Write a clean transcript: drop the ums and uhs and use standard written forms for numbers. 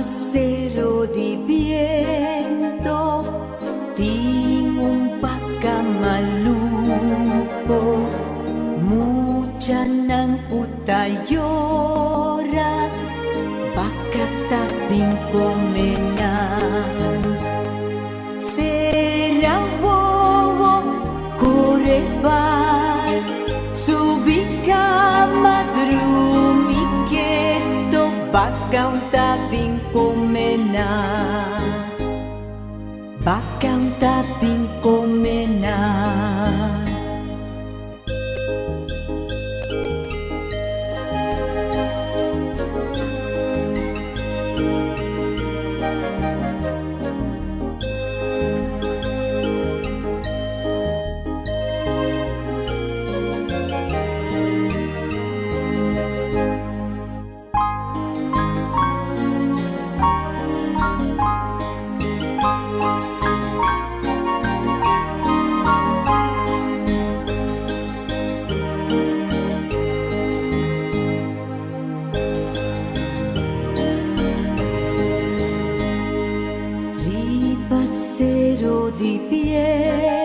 Ribasero di viento, tin un pacamalupo, mucha ng utayora, bakataping komenan. Serawowo korebar, subika madrumiketo, bakaw tabing komena, bakaw tabing komena. Ribasero di viento,